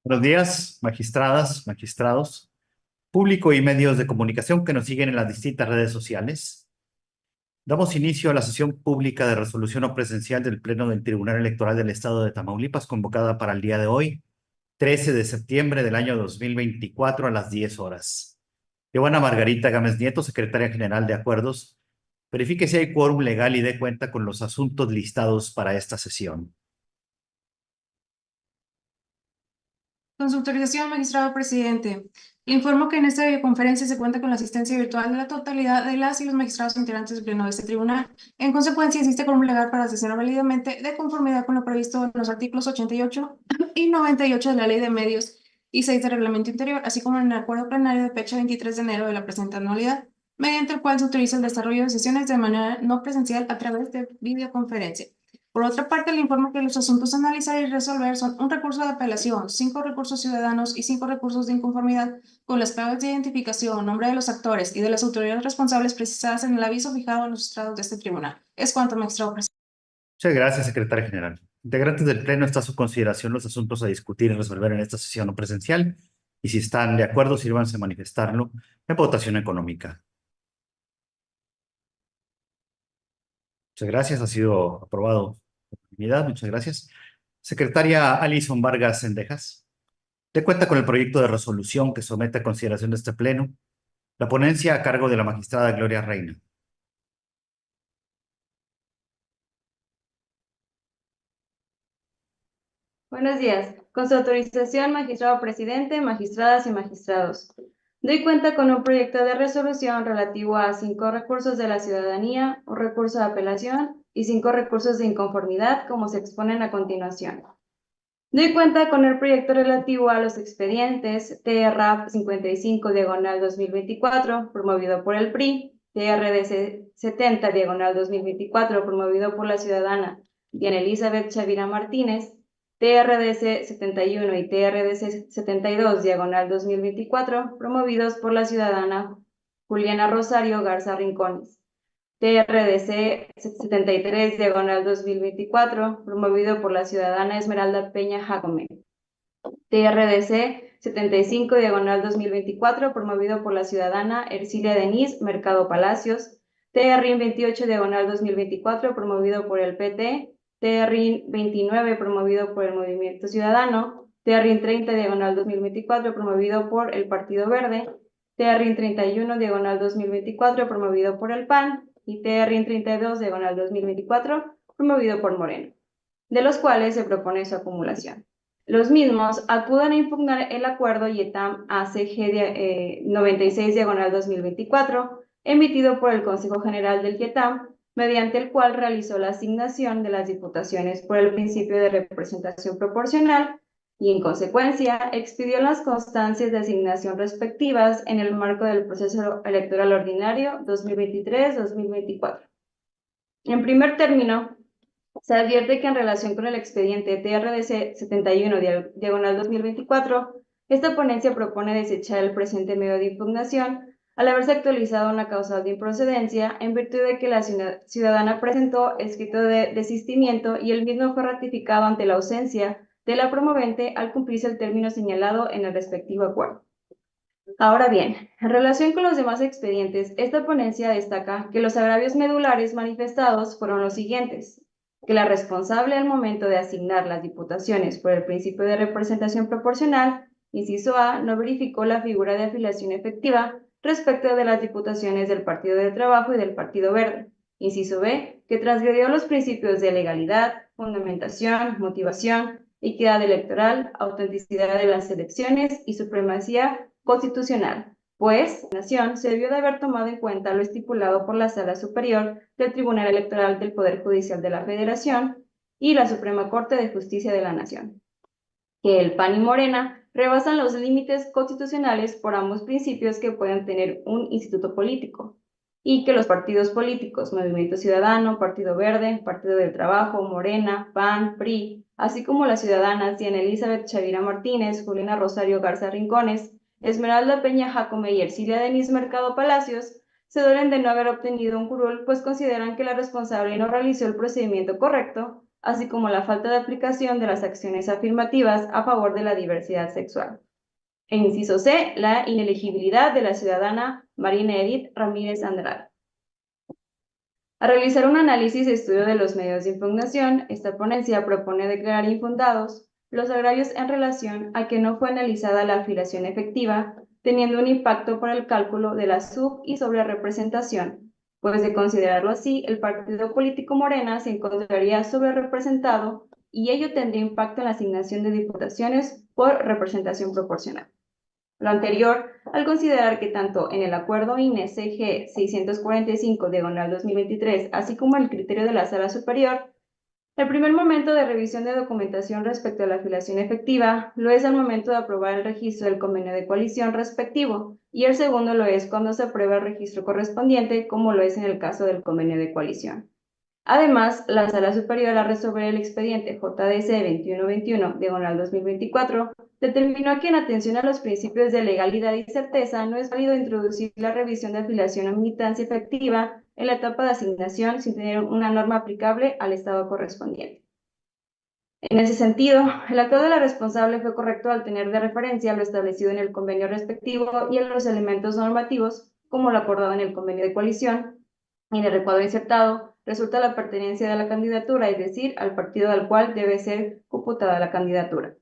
Buenos días, magistradas, magistrados, público y medios de comunicación que nos siguen en las distintas redes sociales. Damos inicio a la sesión pública de resolución o presencial del Pleno del Tribunal Electoral del Estado de Tamaulipas, convocada para el día de hoy, 13 de septiembre del año 2024 a las 10 horas. Giovanna Margarita Gámez Nieto, secretaria general de Acuerdos, verifique si hay quórum legal y dé cuenta con los asuntos listados para esta sesión. Con su autorización, magistrado presidente, le informo que en esta videoconferencia se cuenta con la asistencia virtual de la totalidad de las y los magistrados integrantes del pleno de este tribunal. En consecuencia, existe quórum legal para sesionar válidamente de conformidad con lo previsto en los artículos 88 y 98 de la Ley de Medios y 6 del Reglamento Interior, así como en el acuerdo plenario de fecha 23 de enero de la presente anualidad, mediante el cual se autoriza el desarrollo de sesiones de manera no presencial a través de videoconferencia. Por otra parte, le informo que los asuntos a analizar y resolver son un recurso de apelación, 5 recursos ciudadanos y 5 recursos de inconformidad con las claves de identificación, nombre de los actores y de las autoridades responsables precisadas en el aviso fijado en los estrados de este tribunal. Es cuanto, magistrado presidente. Muchas gracias, secretaria general. Integrantes del Pleno, está a su consideración los asuntos a discutir y resolver en esta sesión no presencial, y si están de acuerdo, sírvanse a manifestarlo en votación económica. Muchas gracias, ha sido aprobado por unanimidad. Muchas gracias. Secretaria Alison Vargas Sendejas, de cuenta con el proyecto de resolución que somete a consideración de este Pleno, la ponencia a cargo de la magistrada Gloria Reina. Buenos días. Con su autorización, magistrado presidente, magistradas y magistrados. Doy cuenta con un proyecto de resolución relativo a 5 recursos de la ciudadanía, un recurso de apelación y 5 recursos de inconformidad, como se exponen a continuación. Doy cuenta con el proyecto relativo a los expedientes TRAP 55 diagonal 2024, promovido por el PRI, TRDC 70 diagonal 2024, promovido por la ciudadana Diana Elizabeth Chavira Martínez, TRDC 71 y TRDC 72 diagonal 2024, promovidos por la ciudadana Juliana Rosario Garza Rincones. TRDC 73 diagonal 2024, promovido por la ciudadana Esmeralda Peña Jacome. TRDC 75 diagonal 2024, promovido por la ciudadana Ercilia Denise Mercado Palacios. TRIN 28 diagonal 2024, promovido por el PT. TRIN 29, promovido por el Movimiento Ciudadano. TRIN 30 diagonal 2024, promovido por el Partido Verde. TRIN 31 diagonal 2024, promovido por el PAN. Y TRIN 32 diagonal 2024, promovido por Moreno, de los cuales se propone su acumulación. Los mismos acudan a impugnar el acuerdo YETAM ACG 96 diagonal 2024, emitido por el Consejo General del YETAM, mediante el cual realizó la asignación de las diputaciones por el principio de representación proporcional y, en consecuencia, expidió las constancias de asignación respectivas en el marco del proceso electoral ordinario 2023-2024. En primer término, se advierte que en relación con el expediente TRDC 71 diagonal 2024, esta ponencia propone desechar el presente medio de impugnación al haberse actualizado una causa de improcedencia en virtud de que la ciudadana presentó escrito de desistimiento y el mismo fue ratificado ante la ausencia de la promovente al cumplirse el término señalado en el respectivo acuerdo. Ahora bien, en relación con los demás expedientes, esta ponencia destaca que los agravios medulares manifestados fueron los siguientes: que la responsable al momento de asignar las diputaciones por el principio de representación proporcional, inciso A, no verificó la figura de afiliación efectiva respecto de las diputaciones del Partido del Trabajo y del Partido Verde, inciso B, que transgredió los principios de legalidad, fundamentación, motivación, equidad electoral, autenticidad de las elecciones y supremacía constitucional, pues la nación se debió de haber tomado en cuenta lo estipulado por la Sala Superior del Tribunal Electoral del Poder Judicial de la Federación y la Suprema Corte de Justicia de la Nación, que el PAN y Morena rebasan los límites constitucionales por ambos principios que pueden tener un instituto político, y que los partidos políticos, Movimiento Ciudadano, Partido Verde, Partido del Trabajo, Morena, PAN, PRI, así como las ciudadanas Diana Elizabeth Chavira Martínez, Juliana Rosario Garza Rincones, Esmeralda Peña Jacome y Ercilia Denise Mercado Palacios, se duelen de no haber obtenido un curul, pues consideran que la responsable no realizó el procedimiento correcto así como la falta de aplicación de las acciones afirmativas a favor de la diversidad sexual. E inciso C, la inelegibilidad de la ciudadana Marina Edith Ramírez Andrade. A realizar un análisis y estudio de los medios de impugnación, esta ponencia propone declarar infundados los agravios en relación a que no fue analizada la afiliación efectiva, teniendo un impacto por el cálculo de la sub- y sobrerepresentación, pues de considerarlo así, el partido político Morena se encontraría sobrerepresentado y ello tendría impacto en la asignación de diputaciones por representación proporcional. Lo anterior, al considerar que tanto en el acuerdo INE-CG 645/2023, así como el criterio de la Sala Superior, el primer momento de revisión de documentación respecto a la afiliación efectiva lo es al momento de aprobar el registro del convenio de coalición respectivo, y el segundo lo es cuando se aprueba el registro correspondiente, como lo es en el caso del convenio de coalición. Además, la Sala Superior al resolver el expediente JDC 2121/2024 determinó que en atención a los principios de legalidad y certeza no es válido introducir la revisión de afiliación o militancia efectiva en la etapa de asignación sin tener una norma aplicable al estado correspondiente. En ese sentido, el actor de la responsable fue correcto al tener de referencia lo establecido en el convenio respectivo y en los elementos normativos, como lo acordado en el convenio de coalición, y en el recuadro insertado resulta la pertenencia de la candidatura, es decir, al partido al cual debe ser computada la candidatura.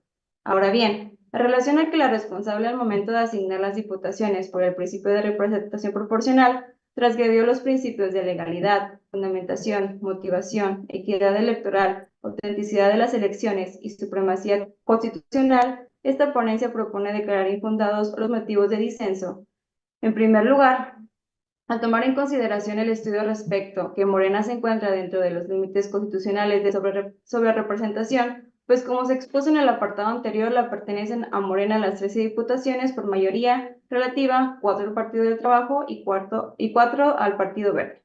Ahora bien, en relación a que la responsable al momento de asignar las diputaciones por el principio de representación proporcional transgredió los principios de legalidad, fundamentación, motivación, equidad electoral, autenticidad de las elecciones y supremacía constitucional, esta ponencia propone declarar infundados los motivos de disenso. En primer lugar, al tomar en consideración el estudio respecto que Morena se encuentra dentro de los límites constitucionales de sobrerepresentación, pues como se expuso en el apartado anterior, la pertenecen a Morena las 13 diputaciones por mayoría relativa, 4 al Partido del Trabajo y 4 al Partido Verde.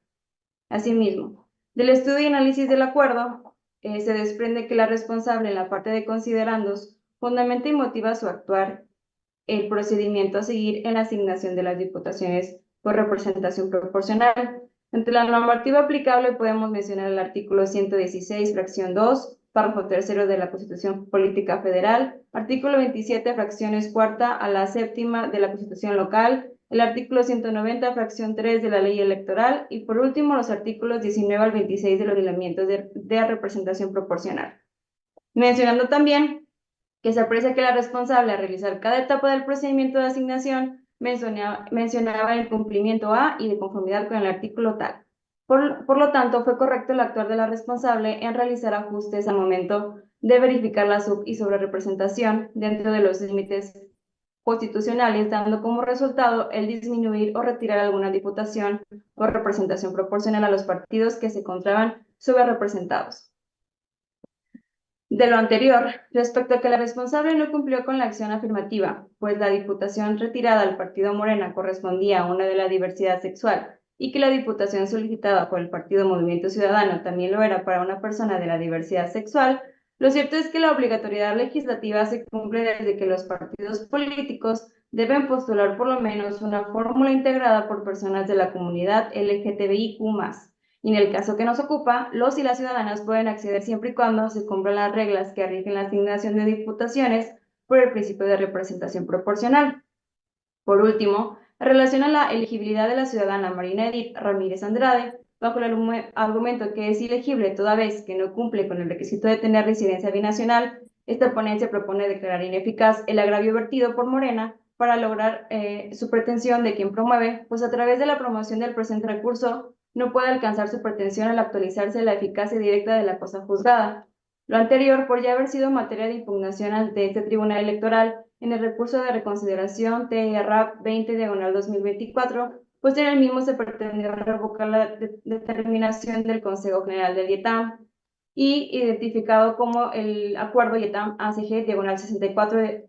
Asimismo, del estudio y análisis del acuerdo, se desprende que la responsable en la parte de considerandos fundamenta y motiva su actuar el procedimiento a seguir en la asignación de las diputaciones por representación proporcional. Entre la normativa aplicable podemos mencionar el artículo 116, fracción 2, párrafo 3 de la Constitución Política Federal, artículo 27, fracciones 4ª a la 7ª de la Constitución Local, el artículo 190, fracción 3 de la Ley Electoral y por último los artículos 19 al 26 de los lineamientos de representación proporcional. Mencionando también que se aprecia que la responsable a realizar cada etapa del procedimiento de asignación mencionaba el cumplimiento a y de conformidad con el artículo tal. Por lo tanto, fue correcto el actuar de la responsable en realizar ajustes al momento de verificar la sub- y sobrerepresentación dentro de los límites constitucionales, dando como resultado el disminuir o retirar alguna diputación por representación proporcional a los partidos que se encontraban subrepresentados. De lo anterior, respecto a que la responsable no cumplió con la acción afirmativa, pues la diputación retirada al partido Morena correspondía a una de la diversidad sexual y que la diputación solicitada por el partido Movimiento Ciudadano también lo era para una persona de la diversidad sexual, lo cierto es que la obligatoriedad legislativa se cumple desde que los partidos políticos deben postular por lo menos una fórmula integrada por personas de la comunidad LGTBIQ+. Y en el caso que nos ocupa, los y las ciudadanas pueden acceder siempre y cuando se cumplan las reglas que rigen la asignación de diputaciones por el principio de representación proporcional. Por último, en relación a la elegibilidad de la ciudadana Marina Edith Ramírez Andrade, bajo el argumento que es ilegible toda vez que no cumple con el requisito de tener residencia binacional, esta ponencia propone declarar ineficaz el agravio vertido por Morena para lograr su pretensión de quien promueve, pues a través de la promoción del presente recurso no puede alcanzar su pretensión al actualizarse la eficacia directa de la cosa juzgada. Lo anterior por ya haber sido materia de impugnación ante este Tribunal Electoral en el recurso de reconsideración TRAP 20/2024, pues en el mismo se pretendió revocar la determinación del Consejo General del IETAM y identificado como el acuerdo IETAM-ACG/64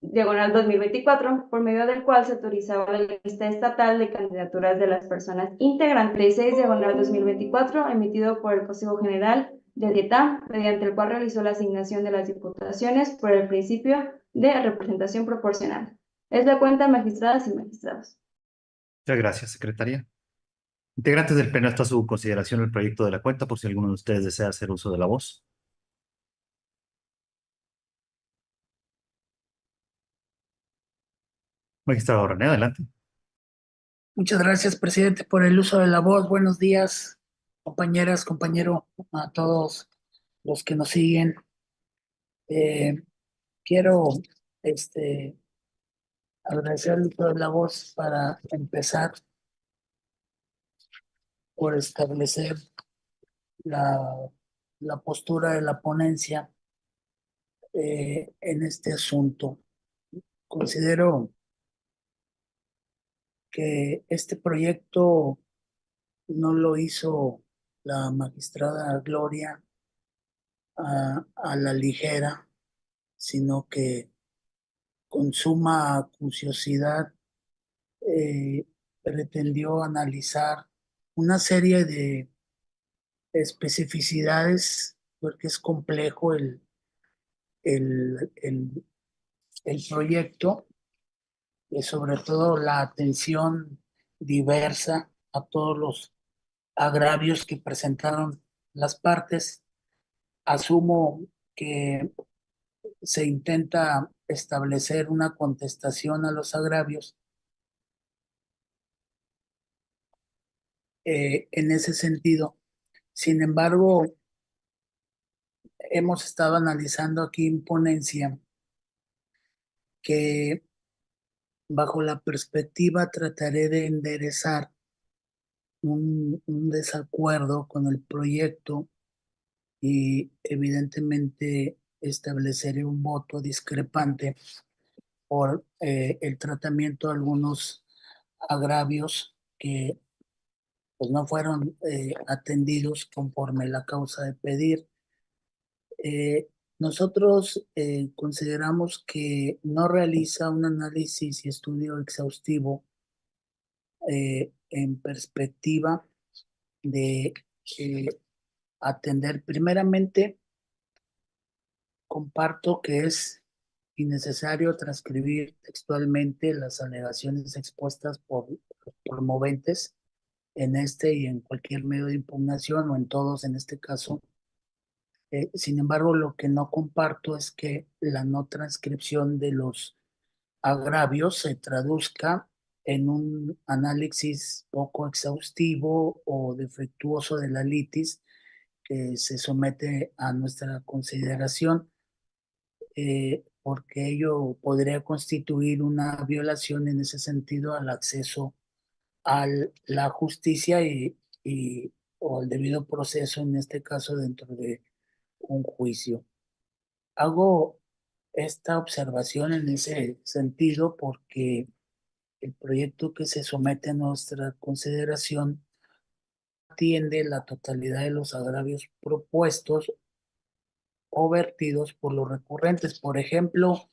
2024, por medio del cual se autorizaba la lista estatal de candidaturas de las personas integrantes 6/2024, emitido por el Consejo General del IETAM, mediante el cual realizó la asignación de las diputaciones por el principio de representación proporcional. Es la cuenta, magistradas y magistrados. Muchas gracias, secretaria. Integrantes del Pleno, está a su consideración el proyecto de la cuenta por si alguno de ustedes desea hacer uso de la voz. Magistrado René, adelante. Muchas gracias, presidente, por el uso de la voz. Buenos días, compañeras, compañero, a todos los que nos siguen. Eh, quiero este, agradecer el uso de la voz para empezar por establecer la, la postura de la ponencia en este asunto. Considero que este proyecto no lo hizo la magistrada Gloria a la ligera, sino que con suma acuciosidad eh, pretendió analizar una serie de especificidades, porque es complejo el, el, el proyecto, y sobre todo la atención diversa a todos los agravios que presentaron las partes. Asumo que se intenta establecer una contestación a los agravios. En ese sentido, sin embargo, hemos estado analizando aquí en ponencia que bajo la perspectiva trataré de enderezar un desacuerdo con el proyecto y evidentemente estableceré un voto discrepante por el tratamiento de algunos agravios que pues no fueron atendidos conforme la causa de pedir. Nosotros consideramos que no realiza un análisis y estudio exhaustivo en perspectiva de eh, atender. Primeramente, comparto que es innecesario transcribir textualmente las alegaciones expuestas por los promoventes en este y en cualquier medio de impugnación o en todos en este caso. Sin embargo, lo que no comparto es que la no transcripción de los agravios se traduzca en un análisis poco exhaustivo o defectuoso de la litis que se somete a nuestra consideración, porque ello podría constituir una violación en ese sentido al acceso a la justicia o al debido proceso, en este caso dentro de un juicio. Hago esta observación en ese sentido porque el proyecto que se somete a nuestra consideración atiende la totalidad de los agravios propuestos o vertidos por los recurrentes. Por ejemplo,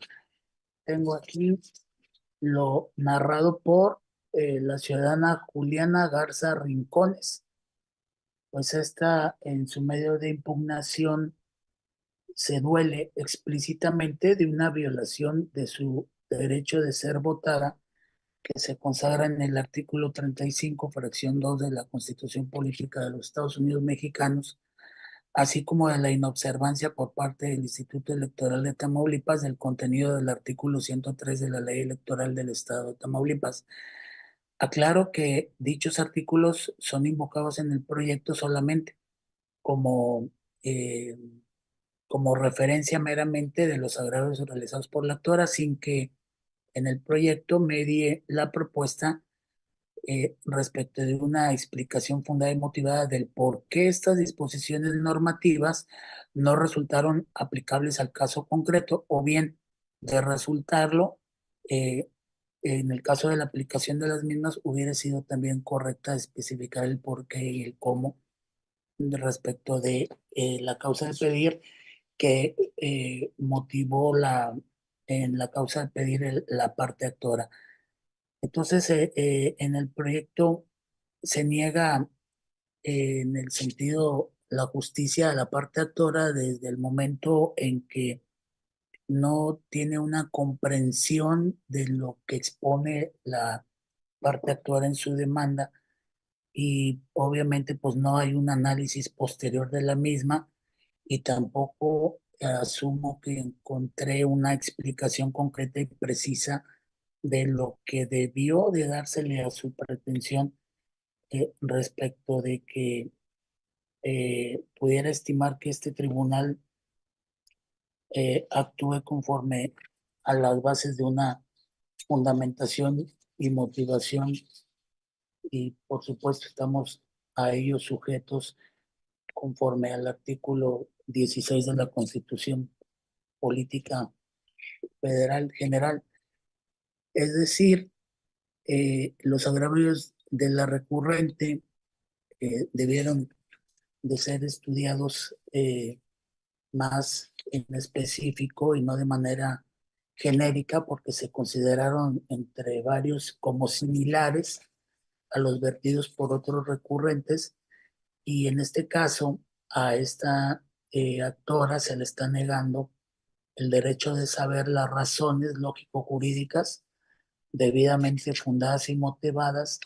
tengo aquí lo narrado por la ciudadana Juliana Garza Rincones, pues esta en su medio de impugnación se duele explícitamente de una violación de su derecho de ser votada que se consagra en el artículo 35, fracción 2 de la Constitución Política de los Estados Unidos Mexicanos, así como de la inobservancia por parte del Instituto Electoral de Tamaulipas del contenido del artículo 103 de la Ley Electoral del Estado de Tamaulipas. Aclaro que dichos artículos son invocados en el proyecto solamente como, eh, como referencia meramente de los agravios realizados por la actora, sin que en el proyecto medie la propuesta respecto de una explicación fundada y motivada del por qué estas disposiciones normativas no resultaron aplicables al caso concreto, o bien de resultarlo, eh, en el caso de la aplicación de las mismas hubiera sido también correcta especificar el por qué y el cómo respecto de la causa de pedir que motivó en la causa de pedir la parte actora. Entonces, en el proyecto se niega en el sentido la justicia a la parte actora desde el momento en que no tiene una comprensión de lo que expone la parte actora en su demanda y obviamente pues no hay un análisis posterior de la misma y tampoco asumo que encontré una explicación concreta y precisa de lo que debió de dársele a su pretensión respecto de que pudiera estimar que este tribunal actúe conforme a las bases de una fundamentación y motivación y por supuesto estamos a ellos sujetos conforme al artículo 16 de la Constitución Política Federal General. Es decir, los agravios de la recurrente debieron de ser estudiados más en específico y no de manera genérica porque se consideraron entre varios como similares a los vertidos por otros recurrentes y en este caso a esta actora se le está negando el derecho de saber las razones lógico-jurídicas debidamente fundadas y motivadas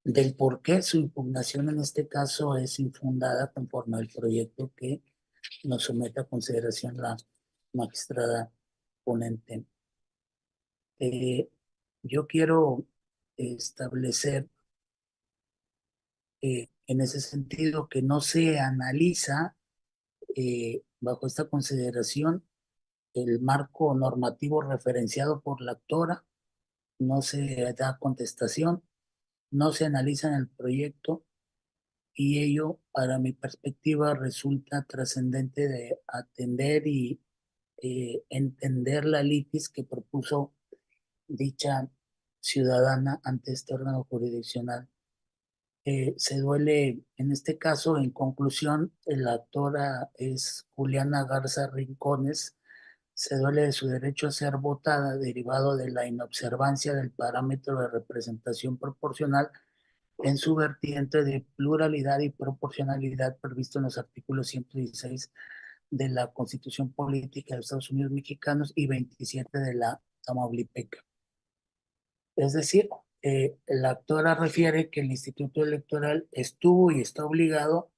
del por qué su impugnación en este caso es infundada conforme al proyecto que nos somete a consideración la magistrada ponente. Yo quiero establecer en ese sentido que no se analiza bajo esta consideración el marco normativo referenciado por la actora, no se da contestación, no se analiza en el proyecto y ello, para mi perspectiva, resulta trascendente de atender y entender la litis que propuso dicha ciudadana ante este órgano jurisdiccional. Se duele, en este caso, en conclusión, la actora es Juliana Garza Rincones, se duele de su derecho a ser votada derivado de la inobservancia del parámetro de representación proporcional en su vertiente de pluralidad y proporcionalidad previsto en los artículos 116 de la Constitución Política de los Estados Unidos Mexicanos y 27 de la Tamaulipeca. Es decir, la actora refiere que el Instituto Electoral estuvo y está obligado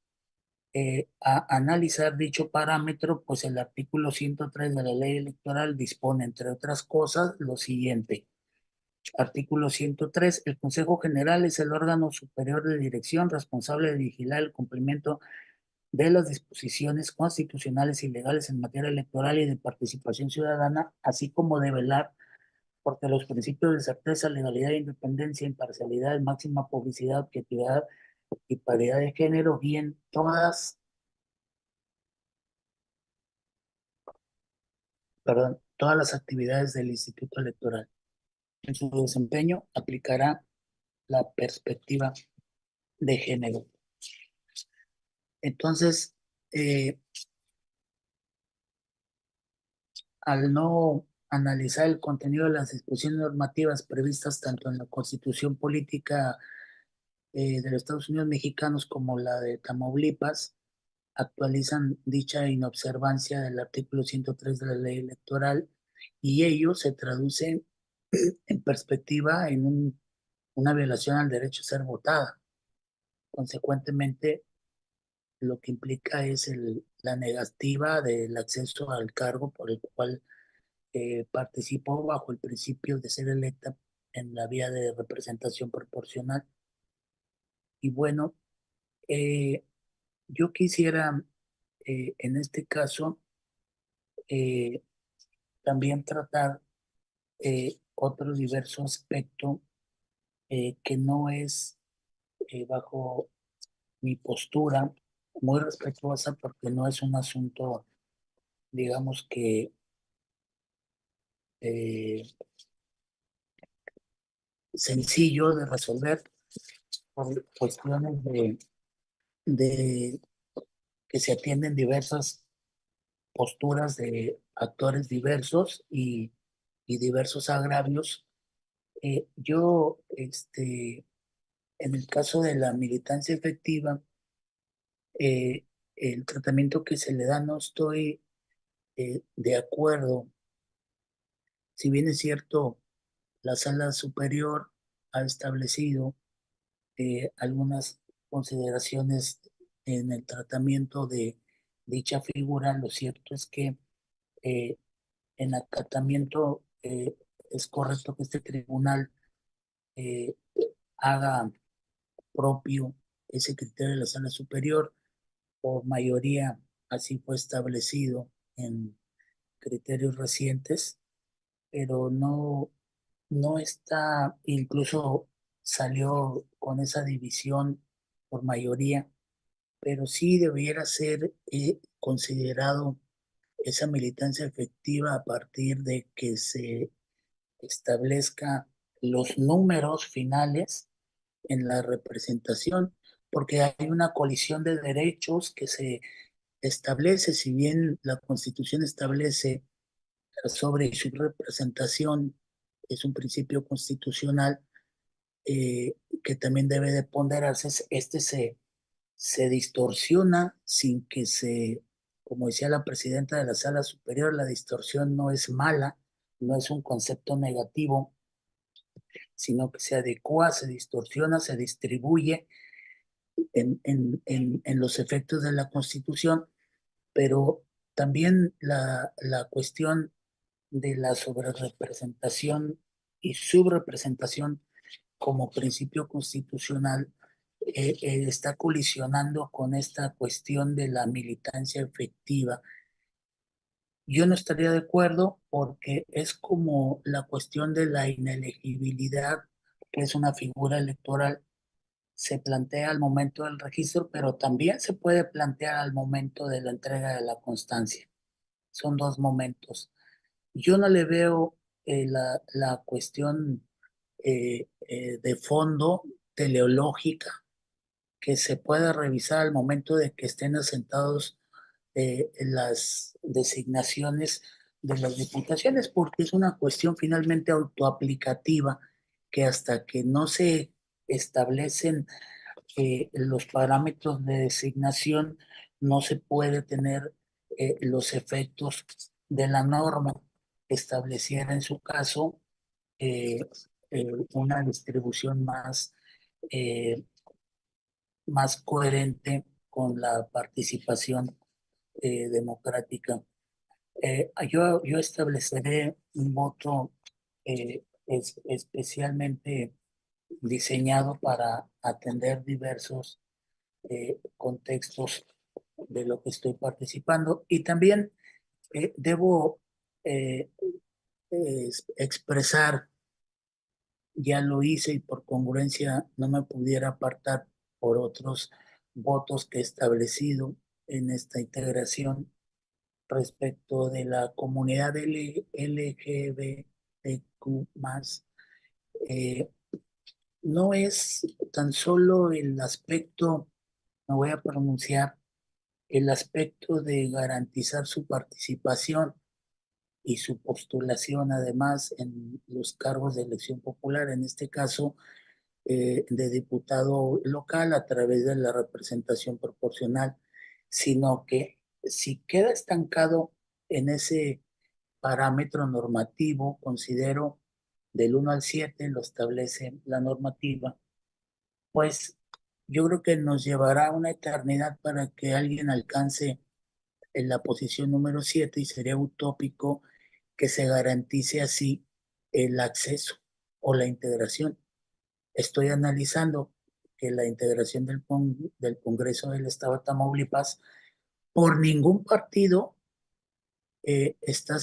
a analizar dicho parámetro, pues el artículo 103 de la Ley Electoral dispone, entre otras cosas, lo siguiente. Artículo 103. El Consejo General es el órgano superior de dirección responsable de vigilar el cumplimiento de las disposiciones constitucionales y legales en materia electoral y de participación ciudadana, así como de velar porque los principios de certeza, legalidad, independencia, imparcialidad, máxima publicidad, objetividad y paridad de género guíen todas las actividades del Instituto Electoral. En su desempeño aplicará la perspectiva de género. Entonces, al no analizar el contenido de las disposiciones normativas previstas tanto en la Constitución Política de los Estados Unidos Mexicanos como la de Tamaulipas, actualizan dicha inobservancia del artículo 103 de la Ley Electoral y ello se traduce en perspectiva en una violación al derecho a ser votada. Consecuentemente, lo que implica es la negativa del acceso al cargo por el cual participó bajo el principio de ser electa en la vía de representación proporcional. Y bueno, yo quisiera en este caso eh, también tratar otro diverso aspecto que no es bajo mi postura muy respetuosa porque no es un asunto, digamos que eh, sencillo de resolver por cuestiones de que se atienden diversas posturas de actores diversos y diversos agravios. Yo, en el caso de la militancia efectiva, eh, el tratamiento que se le da no estoy de acuerdo. Si bien es cierto, la sala superior ha establecido algunas consideraciones en el tratamiento de dicha figura. Lo cierto es que en acatamiento es correcto que este tribunal eh, haga propio ese criterio de la sala superior. Por mayoría así fue establecido en criterios recientes, pero no está, incluso salió con esa división por mayoría, pero sí debiera ser considerado esa militancia efectiva a partir de que se establezca los números finales en la representación, porque hay una colisión de derechos que se establece, si bien la Constitución establece sobre su representación, es un principio constitucional que también debe de ponderarse. Se distorsiona sin que como decía la presidenta de la Sala Superior, la distorsión no es mala, no es un concepto negativo, sino que se adecua, se distorsiona, se distribuye en los efectos de la Constitución, pero también la cuestión de la sobrerepresentación y subrepresentación como principio constitucional está colisionando con esta cuestión de la militancia efectiva. Yo no estaría de acuerdo porque es como la cuestión de la inelegibilidad, que es una figura electoral, se plantea al momento del registro, pero también se puede plantear al momento de la entrega de la constancia. Son dos momentos. Yo no le veo la cuestión de fondo teleológica que se pueda revisar al momento de que estén asentados en las designaciones de las diputaciones, porque es una cuestión finalmente autoaplicativa que hasta que no se establecen los parámetros de designación, no se puede tener los efectos de la norma que estableciera en su caso eh, una distribución eh, más coherente con la participación democrática. Yo estableceré un voto especialmente diseñado para atender diversos contextos de lo que estoy participando, y también debo eh, expresar, ya lo hice y por congruencia no me pudiera apartar por otros votos que he establecido en esta integración respecto de la comunidad LGBTQ+. Eh, no es tan solo el aspecto, me voy a pronunciar, el aspecto de garantizar su participación y su postulación además en los cargos de elección popular, en este caso de diputado local a través de la representación proporcional, sino que si queda estancado en ese parámetro normativo, considero del 1 al 7, lo establece la normativa, pues yo creo que nos llevará una eternidad para que alguien alcance en la posición número 7 y sería utópico que se garantice así el acceso o la integración. Estoy analizando que la integración del Congreso del Estado de Tamaulipas por ningún partido está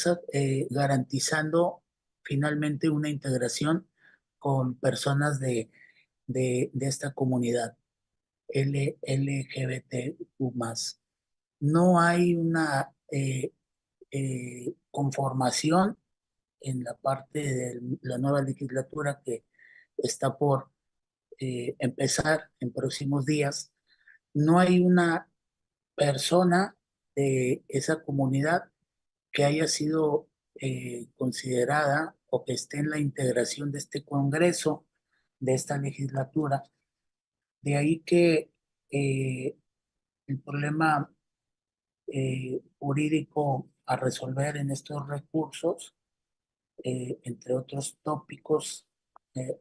garantizando finalmente una integración con personas de esta comunidad LGBTQ+. No hay una conformación en la parte de la nueva legislatura que está por empezar en próximos días. No hay una persona de esa comunidad que haya sido considerada o que esté en la integración de este Congreso, de esta legislatura. De ahí que el problema jurídico a resolver en estos recursos, entre otros tópicos,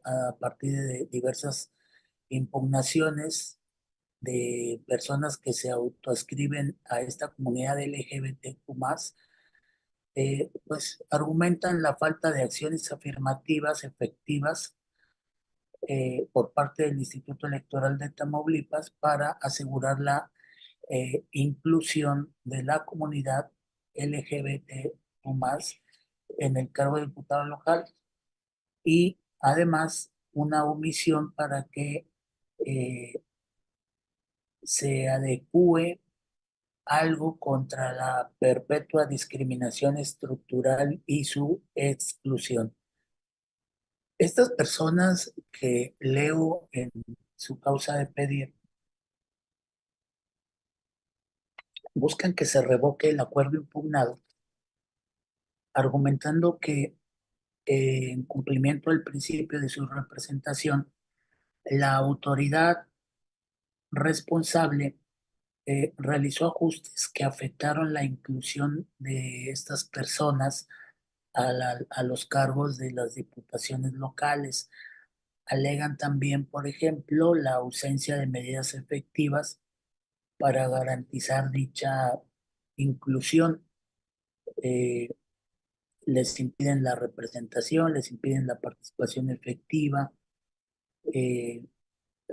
a partir de diversas impugnaciones, de personas que se autoascriben a esta comunidad LGBTQ+, pues argumentan la falta de acciones afirmativas efectivas por parte del Instituto Electoral de Tamaulipas para asegurar la inclusión de la comunidad LGBTQ+ en el cargo de diputado local, y además una omisión para que se adecue algo contra la perpetua discriminación estructural y su exclusión. Estas personas que leo en su causa de pedir buscan que se revoque el acuerdo impugnado, argumentando que en cumplimiento del principio de su representación, la autoridad responsable realizó ajustes que afectaron la inclusión de estas personas a los cargos de las diputaciones locales. Alegan también, por ejemplo, la ausencia de medidas efectivas para garantizar dicha inclusión. Eh, Les impiden la representación, les impiden la participación efectiva, eh,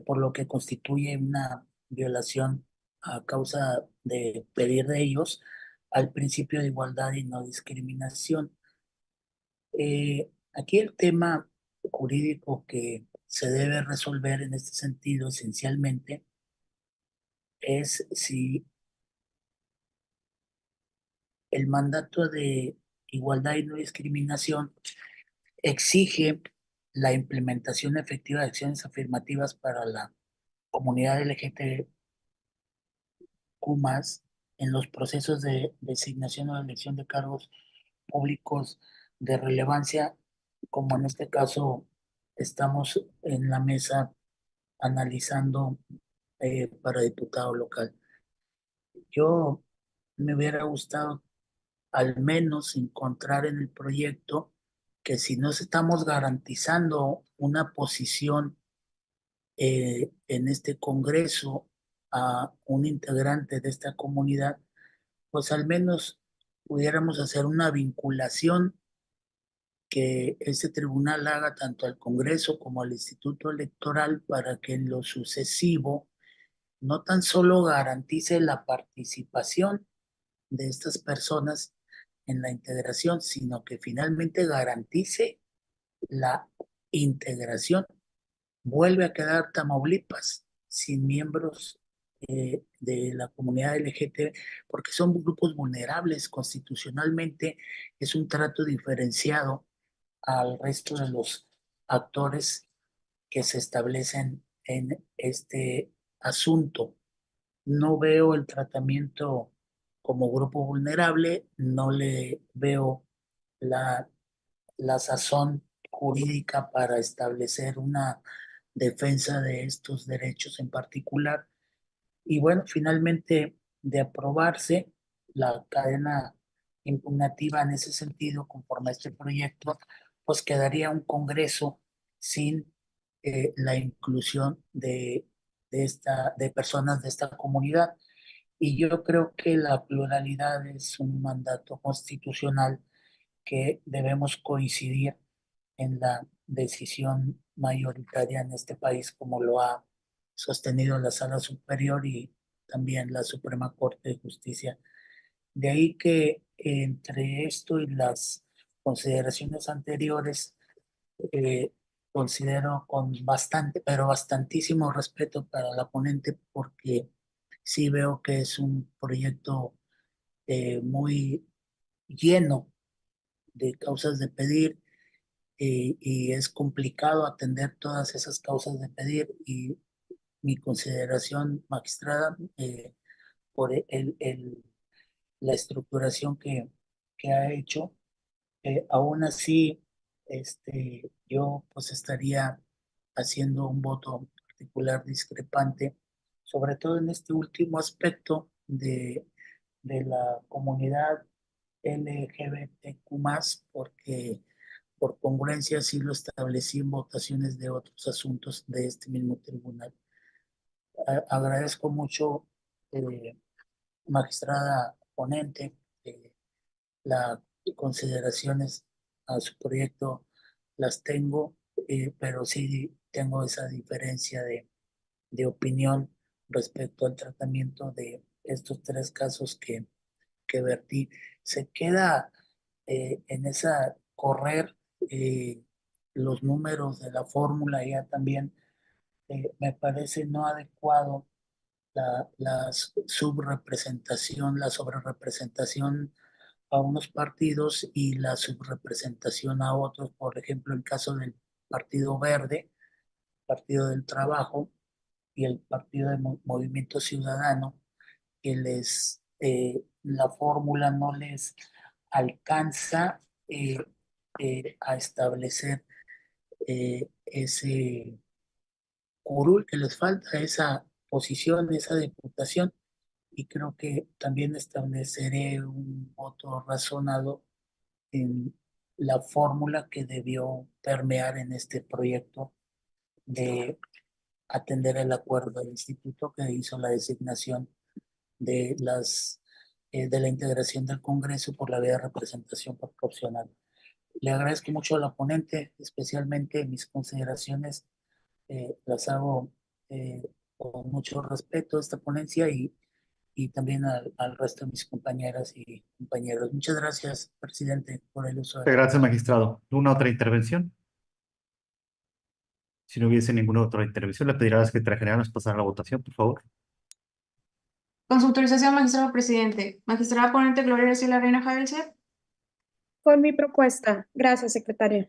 por lo que constituye una violación a causa de pedir de ellos al principio de igualdad y no discriminación. Aquí el tema jurídico que se debe resolver en este sentido esencialmente es si el mandato de igualdad y no discriminación exige la implementación efectiva de acciones afirmativas para la comunidad LGBTQ+ en los procesos de designación o elección de cargos públicos de relevancia, como en este caso estamos en la mesa analizando para diputado local. Yo me hubiera gustado al menos encontrar en el proyecto que si nos estamos garantizando una posición en este Congreso a un integrante de esta comunidad, pues al menos pudiéramos hacer una vinculación que ese tribunal haga tanto al Congreso como al Instituto Electoral para que en lo sucesivo no tan solo garantice la participación de estas personas en la integración, sino que finalmente garantice la integración. Vuelve a quedar Tamaulipas sin miembros de la comunidad LGBT, porque son grupos vulnerables constitucionalmente. Es un trato diferenciado al resto de los actores que se establecen en este asunto. No veo el tratamiento como grupo vulnerable, no le veo la, la sazón jurídica para establecer una defensa de estos derechos en particular. Y bueno, finalmente, de aprobarse la cadena impugnativa en ese sentido, conforme a este proyecto, pues quedaría un Congreso sin la inclusión de personas de esta comunidad. Y yo creo que la pluralidad es un mandato constitucional que debemos coincidir en la decisión mayoritaria en este país, como lo ha sostenido la Sala Superior y también la Suprema Corte de Justicia. De ahí que entre esto y las consideraciones anteriores, eh, considero con bastante, pero bastantísimo respeto para la ponente, porque sí veo que es un proyecto muy lleno de causas de pedir, y es complicado atender todas esas causas de pedir, y mi consideración, magistrada, por la estructuración que ha hecho. Aún así, yo pues estaría haciendo un voto particular discrepante, sobre todo en este último aspecto de la comunidad LGBTQ+, porque por congruencia sí lo establecí en votaciones de otros asuntos de este mismo tribunal. agradezco mucho, magistrada ponente, las consideraciones a su proyecto las tengo, pero sí tengo esa diferencia de opinión respecto al tratamiento de estos tres casos que vertí. Se queda en esa correr los números de la fórmula ya también. Me parece no adecuado la subrepresentación, la sobrerepresentación a unos partidos y la subrepresentación a otros. Por ejemplo, el caso del Partido Verde, Partido del Trabajo y el Partido de Movimiento Ciudadano, que la fórmula no les alcanza a establecer ese curul, que les falta esa posición, esa diputación, y creo que también estableceré un voto razonado en la fórmula que debió permear en este proyecto de atender el acuerdo del instituto que hizo la designación de la integración del Congreso por la vía de representación proporcional. Le agradezco mucho a la ponente, especialmente mis consideraciones las hago con mucho respeto a esta ponencia y también al resto de mis compañeras y compañeros. Muchas gracias, presidente, por el uso de la Gracias, magistrado. ¿Una otra intervención? Si no hubiese ninguna otra intervención, le pediré a la secretaria general nos pasar la votación, por favor. Con su autorización, magistrado presidente. Magistrada ponente Gloria Graciela Reina Javelser. Con mi propuesta. Gracias, secretaria.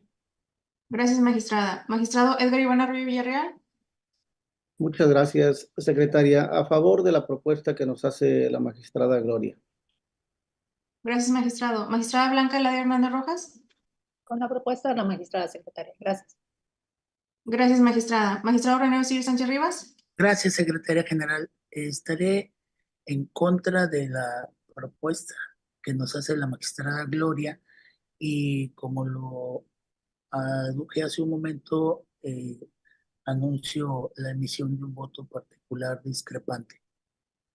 Gracias, magistrada. Magistrado Edgar Iván Arroyo Villarreal. Muchas gracias, secretaria. A favor de la propuesta que nos hace la magistrada Gloria. Gracias, magistrado. Magistrada Blanca Eladia Hernández Rojas. Con la propuesta de la magistrada secretaria. Gracias. Gracias, magistrada. Magistrado René Osiris Sánchez Rivas. Gracias, secretaria general. Estaré en contra de la propuesta que nos hace la magistrada Gloria y como lo aduje hace un momento, anuncio la emisión de un voto particular discrepante.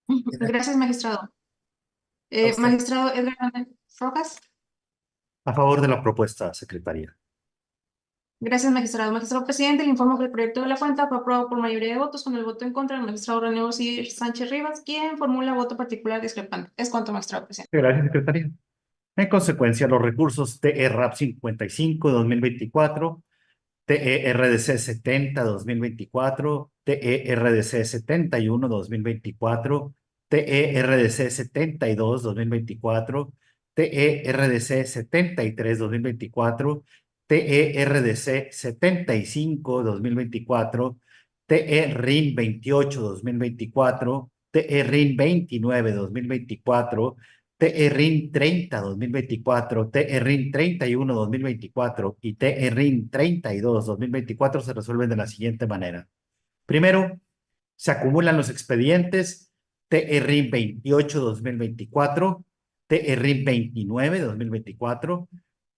Gracias, magistrado. A usted. Magistrado Edgar Hernández Rojas. A favor de la propuesta, secretaria. Gracias, magistrado. Magistrado presidente, le informo que el proyecto de la cuenta fue aprobado por mayoría de votos con el voto en contra del magistrado René Osiris Sánchez Rivas, quien formula voto particular discrepante. Es cuanto, magistrado presidente. Gracias, secretaria. En consecuencia, los recursos TERAP 55-2024, TERDC 70-2024, TERDC 71-2024, TERDC 72-2024, TERDC 73-2024, TERDC 75-2024, TERIN 28-2024, TERIN 29-2024, TERIN 30-2024, TERIN 31-2024 y TERIN 32-2024 se resuelven de la siguiente manera. Primero, se acumulan los expedientes TERIN 28-2024, TERIN 29-2024,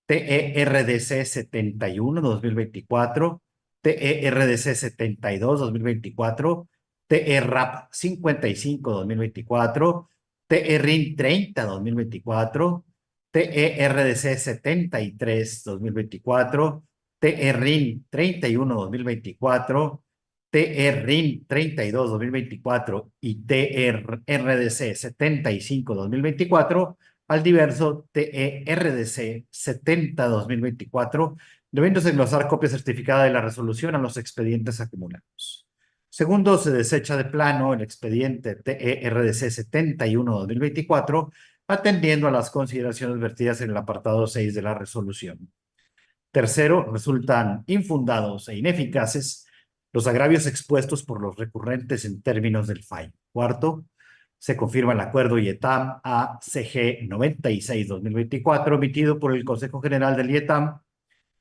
TERDC 71-2024, TERDC 72-2024, TERAP 55-2024, TERIN 30-2024, TERDC 73-2024, TERIN 31-2024, TERIN 32-2024 y TERDC 75-2024 al diverso TERDC 70-2024, debiéndose englosar copia certificada de la resolución a los expedientes acumulados. Segundo, se desecha de plano el expediente TERDC 71-2024, atendiendo a las consideraciones vertidas en el apartado 6 de la resolución. Tercero, resultan infundados e ineficaces los agravios expuestos por los recurrentes en términos del fallo. Cuarto, se confirma el acuerdo IETAM ACG 96-2024 emitido por el Consejo General del IETAM,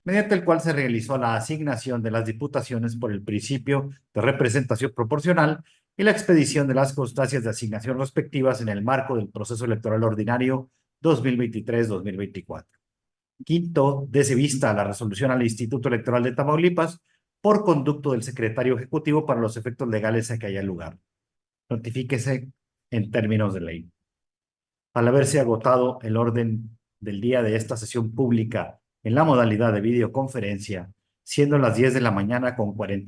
mediante el cual se realizó la asignación de las diputaciones por el principio de representación proporcional y la expedición de las constancias de asignación respectivas en el marco del proceso electoral ordinario 2023-2024. Quinto, dese vista a la resolución al Instituto Electoral de Tamaulipas por conducto del secretario ejecutivo para los efectos legales a que haya lugar. notifíquese en términos de ley. Al haberse agotado el orden del día de esta sesión pública en la modalidad de videoconferencia, siendo las 10 de la mañana con 40